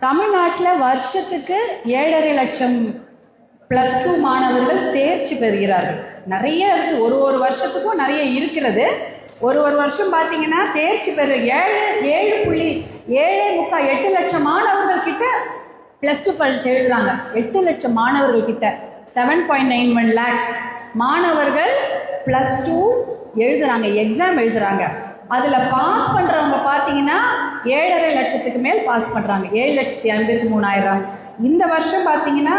தமிழ்நாட்டில் வருஷத்துக்கு 7.5 லட்சம் +2 மாணவர்கள் தேர்ச்சி பெறுகிறார்கள். நிறைய இருக்கு, ஒரு வருஷத்துக்கும் நிறைய இருக்கிறது. ஒரு வருஷம் பார்த்தீங்கன்னா தேர்ச்சி பெற 8 லட்சம் மாணவர்கள் கிட்ட +2 பரீட்சை எழுதுறாங்க. 8 லட்சம் மாணவர்கள் கிட்ட 7.91 lakhs மாணவர்கள் +2 எழுதுறாங்க, எக்ஸாம் எழுதுறாங்க. அதில் பாஸ் பண்ணுறவங்க பார்த்தீங்கன்னா 7.5 லட்சத்துக்கு மேல் பாஸ் பண்ணுறாங்க. 7,53,000. இந்த வருஷம் பார்த்தீங்கன்னா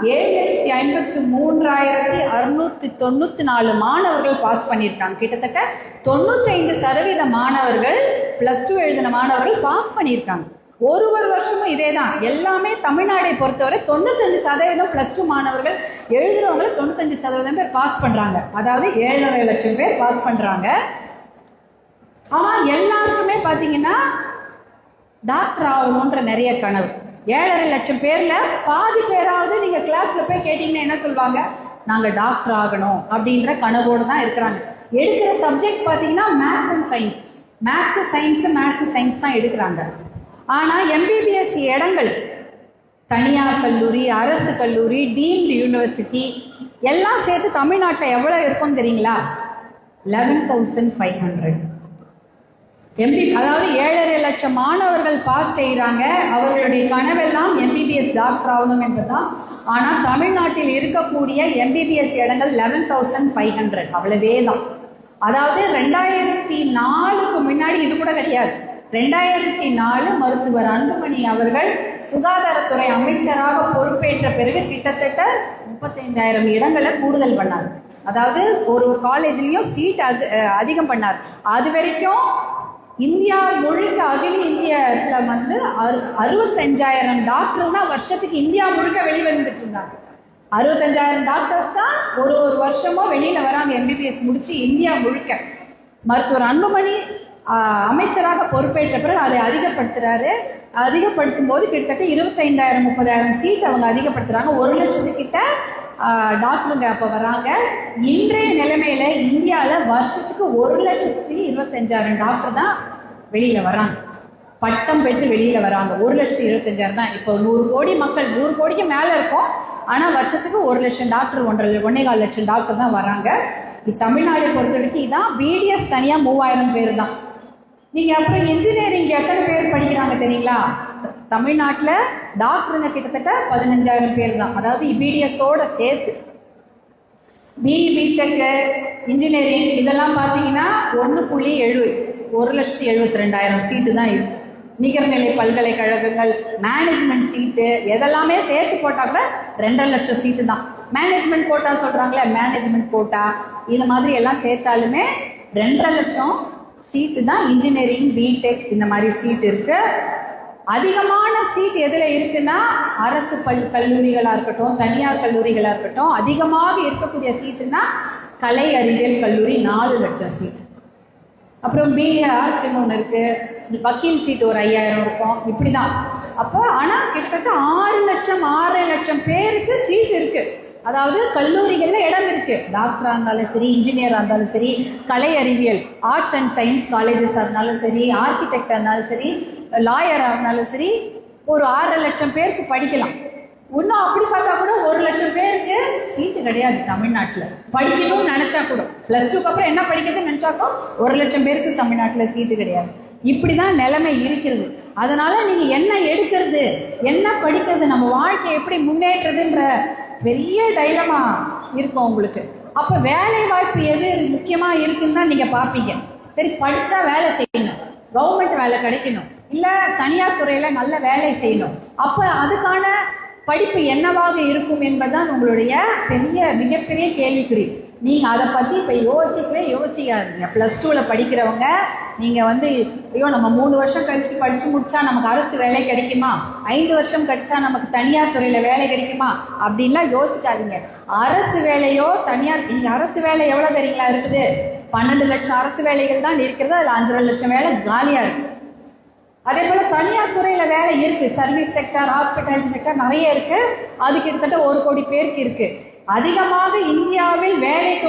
7,53,694 மாணவர்கள் பாஸ் பண்ணியிருக்காங்க. கிட்டத்தட்ட 95% மாணவர்கள் +2 எழுதின மாணவர்கள் பாஸ் பண்ணியிருக்காங்க. ஒரு வருஷமும் இதே தான். எல்லாமே தமிழ்நாடை பொறுத்தவரை 95% +2 மாணவர்கள் எழுதுறவங்களை 95% பேர் பாஸ் பண்ணுறாங்க. அதாவது 7.5 லட்சம் பேர் பாஸ் பண்ணுறாங்க. ஆனால் எல்லாருக்குமே பார்த்தீங்கன்னா டாக்டர் ஆகணுன்ற நிறைய கனவு. 7.5 லட்சம் பேரில் பாதி பேராவது நீங்கள் கிளாஸில் போய் கேட்டிங்கன்னா என்ன சொல்லுவாங்க? நாங்கள் டாக்டர் ஆகணும் அப்படின்ற கனவோடு தான் இருக்கிறாங்க. எடுக்கிற சப்ஜெக்ட் பார்த்தீங்கன்னா maths and science. Maths science தான் எடுக்கிறாங்க. ஆனால் எம்பிபிஎஸ் இடங்கள் தனியார் கல்லூரி, அரசு கல்லூரி, டீம்டு யூனிவர்சிட்டி எல்லாம் சேர்த்து தமிழ்நாட்டில் எவ்வளோ இருக்கும்னு தெரியுங்களா? 11,500. அதாவது 7.5 லட்சம் மாணவர்கள் பாஸ் செய்கிறாங்க. அவர்களுடைய கனவெல்லாம் எம்பிபிஎஸ் டாக்டர் ஆகணும் என்பதுதான். ஆனால் தமிழ்நாட்டில் இருக்கக்கூடிய எம்பிபிஎஸ் இடங்கள் 11,500, அவ்வளவே தான். அதாவது 2004க்கு முன்னாடி இது கூட கிடையாது. 2004 மருத்துவர் அன்புமணி அவர்கள் சுகாதாரத்துறை அமைச்சராக பொறுப்பேற்ற பிறகு கிட்டத்தட்ட 35,000 இடங்களை கூடுதல் பண்ணார். அதாவது ஒரு காலேஜ்லேயும் சீட் அதிகம் பண்ணார். அது வரைக்கும் இந்தியா முழுக்க அகில இந்தியாவில் 65,000 டாக்டர் தான் வருஷத்துக்கு இந்தியா முழுக்க வெளிவந்துட்டு இருந்தாங்க. 65,000 டாக்டர்ஸ் தான் ஒரு வருஷமும் வெளியில் வராங்க எம்பிபிஎஸ் முடிச்சு இந்தியா முழுக்க. மருத்துவர் அன்புமணி அமைச்சராக பொறுப்பேற்ற பிறகு அதை அதிகப்படுத்தும் போது கிட்டத்தட்ட 25,000-30,000 சீட் அவங்க அதிகப்படுத்துகிறாங்க. 1 லட்சத்துக்கிட்ட டாக்டருங்க அப்போ வராங்க. இன்றைய நிலைமையில இந்தியாவில் வருஷத்துக்கு 1,25,000 டாக்டர் தான் வெளியில் வராங்க, பட்டம் பெற்று வெளியில் வராங்க. 1,25,000 தான். இப்போ 100 கோடி மக்கள், 100 கோடிக்கு மேலே இருக்கும். ஆனால் வருஷத்துக்கு 1 லட்சம் டாக்டர், 1.25 லட்சம் டாக்டர் தான் வராங்க. தமிழ்நாடை பொறுத்த வரைக்கும் இதான். பிடிஎஸ் தனியாக 3,000 பேர் தான். நீங்கள் அப்புறம் இன்ஜினியரிங் எத்தனை பேர் படிக்கிறாங்க தெரியுங்களா? தமிழ்நாட்டில் டாக்டருங்க கிட்டத்தட்ட 15,000 பேர் தான். அதாவது பிடிஎஸோட சேர்த்து பிடெக் இன்ஜினியரிங் இதெல்லாம் பார்த்தீங்கன்னா 1,72,000 சீட்டு தான் இருக்கு. நிகர்நிலை பல்கலைக்கழகங்கள், மேனேஜ்மெண்ட் சீட்டு எதெல்லாமே சேர்த்து போட்டால் கூட 2.5 லட்சம் சீட்டு தான். மேனேஜ்மெண்ட் கோட்டா சொல்கிறாங்களே, மேனேஜ்மெண்ட் கோட்டா இது மாதிரி எல்லாம் சேர்த்தாலுமே 2.5 லட்சம் சீட்டு தான் இன்ஜினியரிங், பிடெக் இந்த மாதிரி சீட் இருக்கு. அதிகமான சீட் எதில் இருக்குன்னா அரசு கல்லூரிகளாக இருக்கட்டும், தனியார் கல்லூரிகளாக இருக்கட்டும். அதிகமாக இருக்கக்கூடிய சீட்டுன்னா கலை அறிவியல் கல்லூரி 4 லட்சம் சீட். அப்புறம் பிஏஆர்க்குன்னு ஒன்று இருக்குது. வக்கீல் சீட்டு ஒரு 5,000 இருக்கும். இப்படி தான். அப்போ ஆனால் கிட்டத்தட்ட 6 லட்சம் பேருக்கு சீட் இருக்குது. அதாவது கல்லூரிகளில் இடம் இருக்குது. டாக்டராக இருந்தாலும் சரி, இன்ஜினியராக இருந்தாலும் சரி, கலை அறிவியல் ஆர்ட்ஸ் அண்ட் சயின்ஸ் காலேஜஸாக இருந்தாலும் சரி, ஆர்கிடெக்டாக இருந்தாலும் சரி, லாயராக இருந்தாலும் சரி, ஒரு 6 லட்சம் பேருக்கு படிக்கலாம். இன்னும் அப்படி பார்த்தா கூட 1 லட்சம் பேருக்கு சீட்டு கிடையாது தமிழ்நாட்டில். படிக்கணும்னு நினச்சா கூட +2க்கு அப்புறம் என்ன படிக்கிறதுன்னு நினச்சாக்கோ 1 லட்சம் பேருக்கு தமிழ்நாட்டில் சீட்டு கிடையாது. இப்படி தான் நிலைமை இருக்கிறது. அதனால நீங்கள் என்ன எடுக்கிறது, என்ன படிக்கிறது, நம்ம வாழ்க்கையை எப்படி முன்னேற்றதுன்ற பெரிய டைலமா இருக்கும் உங்களுக்கு. அப்போ வேலை வாய்ப்பு எது முக்கியமாக இருக்குன்னு தான் நீங்கள் பார்ப்பீங்க. சரி, படித்தா வேலை செய்யணும், கவர்மெண்ட் வேலை கிடைக்கணும், இல்லை தனியார் துறையில் நல்ல வேலை செய்யணும். அப்போ அதுக்கான படிப்பு என்னவாக இருக்கும் என்பதுதான் உங்களுடைய மிகப்பெரிய கேள்விக்குறி. நீங்கள் அதை பற்றி இப்போ யோசிக்காதீங்க. +2ல் படிக்கிறவங்க நீங்கள் ஐயோ நம்ம 3 வருஷம் கழித்து படித்து முடித்தா நமக்கு அரசு வேலை கிடைக்குமா, 5 வருஷம் கழிச்சா நமக்கு தனியார் துறையில் வேலை கிடைக்குமா அப்படின்லாம் யோசிக்காதீங்க. அரசு வேலையோ தனியார், நீங்கள் அரசு வேலை எவ்வளோ தெரியுங்களா இருக்குது? 12 லட்சம் அரசு வேலைகள் தான் இருக்கிறது. அதில் 5.5 லட்சம் வேலை காலியாக இருக்குது. அதே போல் தனியார் துறையில் வேலை இருக்குது. சர்வீஸ் செக்டர், ஹாஸ்பிட்டாலிட்டி செக்டர் நிறைய இருக்குது. அது கிட்டத்தட்ட 1 கோடி பேருக்கு இருக்குது. அதிகமாக இந்தியாவில் வேலைக்கு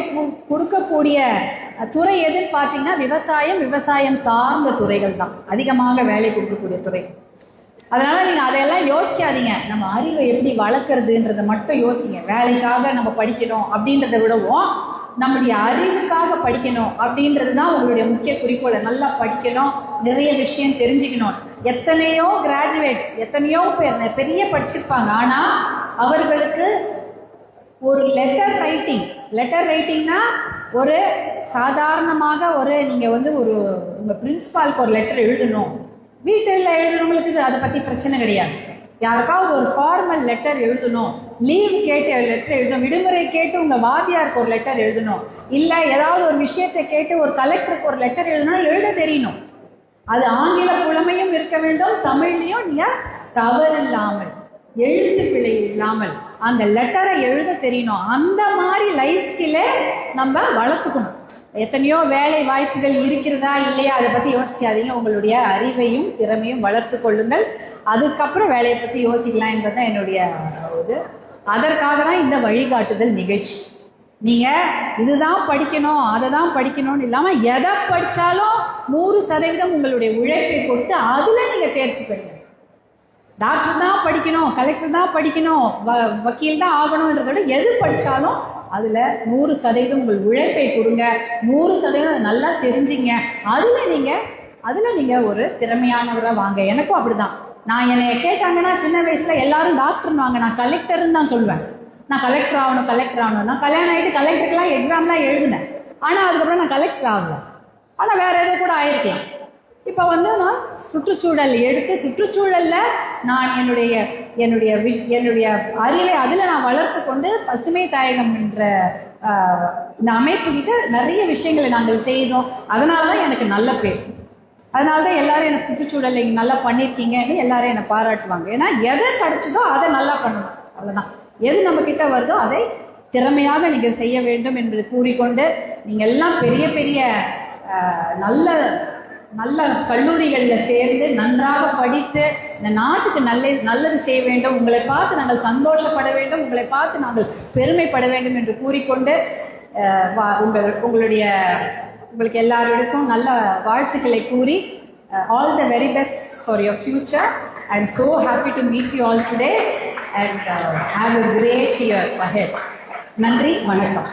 கொடுக்கக்கூடிய துறை எதுன்னு பார்த்தீங்கன்னா விவசாயம் சார்ந்த துறைகள் தான் அதிகமாக வேலை கொடுக்கக்கூடிய துறை. அதனால நீங்கள் அதையெல்லாம் யோசிக்காதீங்க. நம்ம அறிவை எப்படி வளர்க்குறதுன்றதை மட்டும் யோசிங்க. வேலைக்காக நம்ம படிக்கணும் அப்படின்றத விடவும் நம்முடைய அறிவுக்காக படிக்கணும் அப்படின்றது தான் உங்களுடைய முக்கிய குறிக்கோளை. நல்லா படிக்கணும், நிறைய விஷயம் தெரிஞ்சுக்கணும். எத்தனையோ கிராஜுவேட்ஸ், எத்தனையோ பேர் பெரிய படிச்சிருப்பாங்க, ஆனால் அவர்களுக்கு ஒரு லெட்டர் ரைட்டிங்னா ஒரு சாதாரணமாக நீங்கள் ஒரு உங்கள் பிரின்சிபாலுக்கு ஒரு லெட்டர் எழுதணும். வீட்டில் எழுதுறவங்களுக்கு அதை பற்றி பிரச்சனை கிடையாது. யாருக்காவது ஒரு ஃபார்மல் லெட்டர் எழுதணும், லீவ் கேட்டு லெட்டர் எழுதணும், விடுமுறை கேட்டு உங்கள் வாத்தியாருக்கு ஒரு லெட்டர் எழுதணும், இல்லை ஏதாவது ஒரு விஷயத்தை கேட்டு ஒரு கலெக்டருக்கு ஒரு லெட்டர் எழுதணும், எழுத தெரியணும். அது ஆங்கில புலமையும் இருக்க வேண்டும், தமிழ்லையும் நீங்கள் தவறு இல்லாமல், எழுத்து பிழை இல்லாமல் அந்த லெட்டரை எழுத தெரியணும். அந்த மாதிரி லைஃப் ஸ்கில்லை நம்ம வளர்த்துக்கணும். எத்தனையோ வேலை வாய்ப்புகள் இருக்கிறதா இல்லையா அதை பற்றி யோசிக்காதீங்க. உங்களுடைய அறிவையும் திறமையும் வளர்த்து கொள்ளுங்கள். அதுக்கப்புறம் வேலையை பற்றி யோசிக்கலாம் என்பது தான் என்னுடைய இது. அதற்காக தான் இந்த வழிகாட்டுதல் நிகழ்ச்சி. நீங்கள் இதுதான் படிக்கணும், அதை தான் படிக்கணும்னு இல்லாமல் எதை படித்தாலும் 100% உங்களுடைய உழைப்பை கொடுத்து அதில் நீங்கள் தேர்ச்சி பெறுங்க. டாக்டர் தான் படிக்கணும், கலெக்டர் தான் படிக்கணும், வக்கீல் தான் ஆகணுன்றத விட எது படித்தாலும் அதில் 100% உங்கள் உழைப்பை கொடுங்க. 100% நல்லா தெரிஞ்சிங்க. அதில் நீங்கள் ஒரு திறமையானவராக வாங்க. எனக்கும் அப்படி தான். நான் என்னை கேட்டாங்கன்னா சின்ன வயசில் எல்லாரும் டாக்டர்னு வாங்க, நான் கலெக்டர்னு தான் சொல்வேன். நான் கலெக்டர் ஆகணும். நான் கல்யாணம் ஆகிட்டு கலெக்டருக்கெலாம் எக்ஸாம்லாம் எழுதினேன். ஆனால் அதுக்கப்புறம் நான் கலெக்டர் ஆகலை. ஆனால் வேறு எதோ கூட ஆயிருக்கலாம். இப்போ நான் சுற்றுச்சூழல் எடுத்து சுற்றுச்சூழலில் நான் என்னுடைய அறிவை அதில் நான் வளர்த்து கொண்டு பசுமை தாயகம் என்ற இந்த அமைப்புக்கிட்ட நிறைய விஷயங்களை நாங்கள் செய்தோம். அதனால தான் எனக்கு நல்ல பேர். அதனால தான் எல்லாரும் எனக்கு சுற்றுச்சூழல் நீங்கள் நல்லா பண்ணியிருக்கீங்கன்னு எல்லாரும் என்னை பாராட்டுவாங்க. ஏன்னா எதை கிடைச்சதோ அதை நல்லா பண்ணணும், அவ்வளோதான். எது நம்மக்கிட்ட வருதோ அதை திறமையாக நீங்கள் செய்ய வேண்டும் என்று கூறிக்கொண்டு, நீங்கள் எல்லாம் பெரிய பெரிய நல்ல கல்லூரிகளில் சேர்ந்து நன்றாக படித்து இந்த நாட்டுக்கு நல்லது செய்ய வேண்டும். உங்களை பார்த்து நாங்கள் சந்தோஷப்பட வேண்டும், உங்களை பார்த்து நாங்கள் பெருமைப்பட வேண்டும் என்று கூறிக்கொண்டு உங்களுக்கு எல்லாருக்கும் நல்ல வாழ்த்துக்களை கூறி all the very best for your future. I am so happy to meet you all today and have a great year ahead. நன்றி, வணக்கம்.